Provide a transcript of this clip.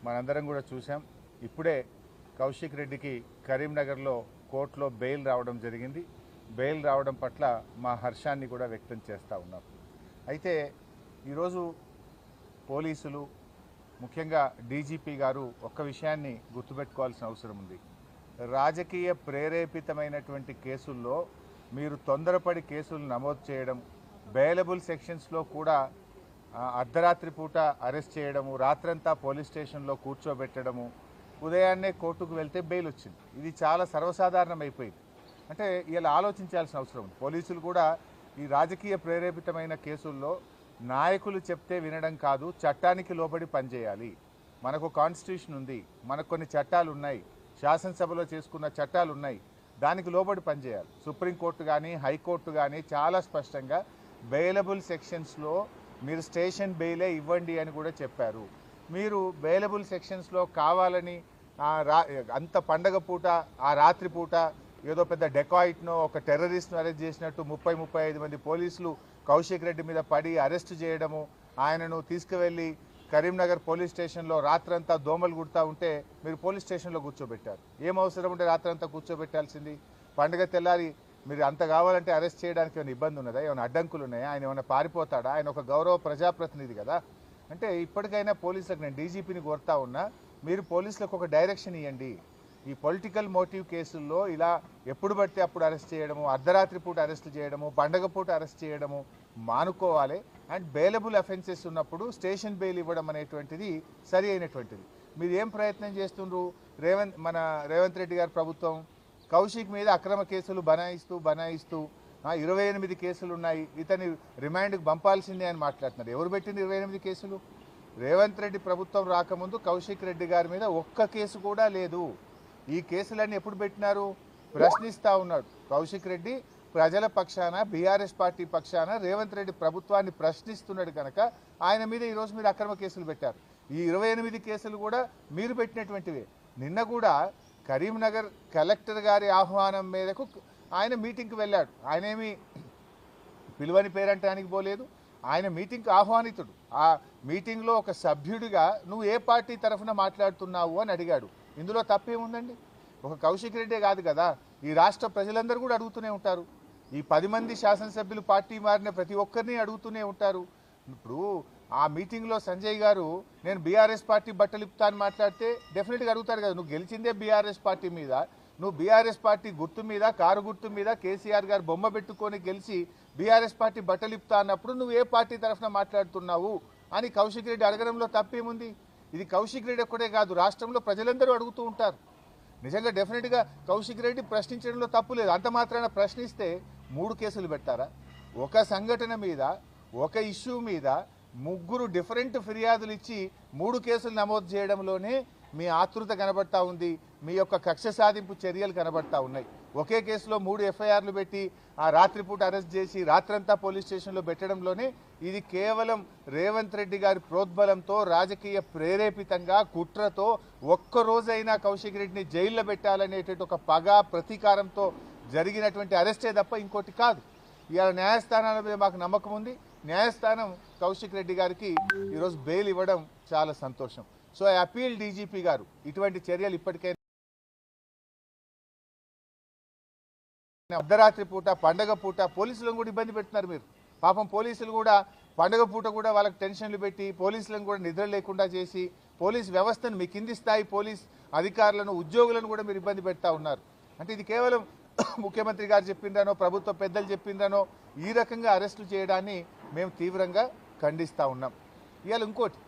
మనందరం కూడా చూసాం. ఇప్పుడే కౌశిక్ రెడ్డికి కరీంనగర్లో కోర్టులో బెయిల్ రావడం జరిగింది. బెయిల్ రావడం పట్ల మా హర్షాన్ని కూడా వ్యక్తం చేస్తూ ఉన్నాం. అయితే ఈరోజు పోలీసులు ముఖ్యంగా డీజీపీ గారు ఒక్క విషయాన్ని గుర్తుపెట్టుకోవాల్సిన అవసరం ఉంది. రాజకీయ ప్రేరేపితమైనటువంటి కేసుల్లో మీరు తొందరపడి కేసులు నమోదు చేయడం, బెయిలబుల్ సెక్షన్స్లో కూడా అర్ధరాత్రి పూట అరెస్ట్ చేయడము, రాత్రంతా పోలీస్ స్టేషన్లో కూర్చోబెట్టడము, ఉదయాన్నే కోర్టుకు వెళ్తే బెయిల్ వచ్చింది. ఇది చాలా సర్వసాధారణం అయిపోయింది. అంటే ఇలా ఆలోచించాల్సిన అవసరం ఉంది. పోలీసులు కూడా ఈ రాజకీయ ప్రేరేపితమైన కేసుల్లో నాయకులు చెప్తే వినడం కాదు, చట్టానికి లోబడి పనిచేయాలి. మనకు కాన్స్టిట్యూషన్ ఉంది, మనకు కొన్ని చట్టాలు ఉన్నాయి, శాసనసభలో చేసుకున్న చట్టాలు ఉన్నాయి, దానికి లోబడి పనిచేయాలి. సుప్రీంకోర్టు కానీ హైకోర్టు కానీ చాలా స్పష్టంగా బెయిలబుల్ సెక్షన్స్లో మీరు స్టేషన్ బెయిలే ఇవ్వండి అని కూడా చెప్పారు. మీరు బెయిలబుల్ సెక్షన్స్లో కావాలని అంత పండగ పూట ఆ రాత్రి పూట ఏదో పెద్ద డెకాయిట్నో ఒక టెర్రరిస్ట్ను అరెస్ట్ చేసినట్టు 30-35 మంది పోలీసులు కౌశిక్ రెడ్డి మీద పడి అరెస్ట్ చేయడము, ఆయనను తీసుకువెళ్ళి కరీంనగర్ పోలీస్ స్టేషన్లో రాత్రంతా దోమలు కుడతా ఉంటే మీరు పోలీస్ స్టేషన్లో కూర్చోబెట్టారు. ఏం అవసరం ఉంటే రాత్రంతా కూర్చోబెట్టాల్సింది? పండుగ తెల్లారి మీరు అంత కావాలంటే అరెస్ట్ చేయడానికి ఏమైనా ఇబ్బంది ఉన్నదా? ఏమైనా అడ్డంకులు ఉన్నాయా? ఆయన ఏమైనా పారిపోతాడా? ఆయన ఒక గౌరవ ప్రజాప్రతినిధి కదా. అంటే ఇప్పటికైనా పోలీసులకు, నేను డీజీపీని కోరుతా ఉన్నా, మీరు పోలీసులకు ఒక డైరెక్షన్ ఇవ్వండి. ఈ పొలిటికల్ మోటివ్ కేసుల్లో ఇలా ఎప్పుడు పడితే అప్పుడు అరెస్ట్ చేయడము, అర్ధరాత్రి పూట అరెస్ట్ చేయడము, పండగ పూట అరెస్ట్ చేయడము మానుకోవాలి. అండ్ బెయిలబుల్ అఫెన్సెస్ ఉన్నప్పుడు స్టేషన్ బెయిల్ ఇవ్వడం అనేటువంటిది సరి అయినటువంటిది. మీరు ఏం ప్రయత్నం చేస్తుండ్రు? మన రేవంత్ రెడ్డి గారి ప్రభుత్వం కౌశిక్ మీద అక్రమ కేసులు బనాయిస్తూ 28 కేసులు ఉన్నాయి, ఇతని రిమాండ్కి పంపాల్సిందే అని మాట్లాడుతున్నారు. ఎవరు పెట్టింది 28 కేసులు? రేవంత్ రెడ్డి ప్రభుత్వం రాకముందు కౌశిక్ రెడ్డి గారి మీద ఒక్క కేసు కూడా లేదు. ఈ కేసులన్నీ ఎప్పుడు పెట్టినారు? ప్రశ్నిస్తూ ఉన్నాడు కౌశిక్ రెడ్డి. ప్రజల పక్షాన, బీఆర్ఎస్ పార్టీ పక్షాన రేవంత్ రెడ్డి ప్రభుత్వాన్ని ప్రశ్నిస్తున్నాడు కనుక ఆయన మీద ఈరోజు మీరు అక్రమ కేసులు పెట్టారు. ఈ 28 కేసులు కూడా మీరు పెట్టినటువంటివే. నిన్న కూడా కరీంనగర్ కలెక్టర్ గారి ఆహ్వానం మేరకు ఆయన మీటింగ్కి వెళ్ళాడు. ఆయనేమి పిలువని పేరంటానికి పోలేదు, ఆయన మీటింగ్కి ఆహ్వానితుడు. ఆ మీటింగ్లో ఒక సభ్యుడిగా నువ్వు ఏ పార్టీ తరఫున మాట్లాడుతున్నావు అని అడిగాడు. ఇందులో తప్పేముందండి? ఒక కౌశిక్ రెడ్డే కాదు కదా, ఈ రాష్ట్ర ప్రజలందరూ కూడా అడుగుతూనే ఉంటారు. ఈ 10 మంది శాసనసభ్యులు పార్టీ మారిన ప్రతి ఒక్కరిని అడుగుతూనే ఉంటారు. ఇప్పుడు ఆ మీటింగ్లో సంజయ్ గారు నేను బీఆర్ఎస్ పార్టీ బట్టలు ఇప్పుతా అని మాట్లాడితే డెఫినెట్గా అడుగుతారు కదా, నువ్వు గెలిచిందే బీఆర్ఎస్ పార్టీ మీద, నువ్వు బీఆర్ఎస్ పార్టీ గుర్తు మీద, కారు గుర్తు మీద కేసీఆర్ గారు బొమ్మ పెట్టుకొని గెలిచి బీఆర్ఎస్ పార్టీ బట్టలు ఇప్పుతా అన్నప్పుడు నువ్వు ఏ పార్టీ తరఫున మాట్లాడుతున్నావు అని కౌశిక్ రెడ్డి అడగడంలో తప్పేముంది? ఇది కౌశిక్ రెడ్డి ఒక్కడే కాదు, రాష్ట్రంలో ప్రజలందరూ అడుగుతూ ఉంటారు. నిజంగా డెఫినెట్గా కౌశిక్ రెడ్డి ప్రశ్నించడంలో తప్పు లేదు. అంత మాత్రాన ప్రశ్నిస్తే 3 కేసులు పెట్టారా? ఒక సంఘటన మీద, ఒక ఇష్యూ మీద 3 డిఫరెంట్ ఫిర్యాదులు ఇచ్చి 3 కేసులు నమోదు చేయడంలోనే మీ ఆతృత కనబడతా ఉంది, మీ యొక్క కక్ష సాధింపు చర్యలు కనబడతా ఉన్నాయి. ఒకే కేసులో 3 ఎఫ్ఐఆర్లు పెట్టి ఆ రాత్రిపూట అరెస్ట్ చేసి రాత్రంతా పోలీస్ స్టేషన్లో పెట్టడంలోనే ఇది కేవలం రేవంత్ రెడ్డి గారి ప్రోద్బలంతో, రాజకీయ ప్రేరేపితంగా, కుట్రతో ఒక్కరోజైనా కౌశిక్ రెడ్డిని జైల్లో పెట్టాలనేటువంటి ఒక పగ, ప్రతీకారంతో జరిగినటువంటి అరెస్టే తప్ప ఇంకోటి కాదు. ఇవాళ న్యాయస్థానాల మీద మాకు నమ్మకం ఉంది. న్యాయస్థానం కౌశిక్ రెడ్డి గారికి ఈరోజు బెయిల్ ఇవ్వడం చాలా సంతోషం. సో ఐ అపీల్ డీజీపీ గారు, ఇటువంటి చర్యలు ఇప్పటికైనా అర్ధరాత్రి పూట, పండగ పూట పోలీసులను కూడా ఇబ్బంది పెడుతున్నారు మీరు. పాపం పోలీసులు కూడా పండగ పూట కూడా వాళ్ళకి టెన్షన్లు పెట్టి పోలీసులను కూడా నిద్ర లేకుండా చేసి పోలీస్ వ్యవస్థను, మీ కింది స్థాయి పోలీస్ అధికారులను, ఉద్యోగులను కూడా మీరు ఇబ్బంది పెడతా ఉన్నారు. అంటే ఇది కేవలం ముఖ్యమంత్రి గారు చెప్పిండ్రనో, ప్రభుత్వ పెద్దలు చెప్పిండ్రనో ఈ రకంగా అరెస్టులు చేయడాన్ని మేము తీవ్రంగా ఖండిస్తూ ఉన్నాం. ఇవాళ ఇంకోటి,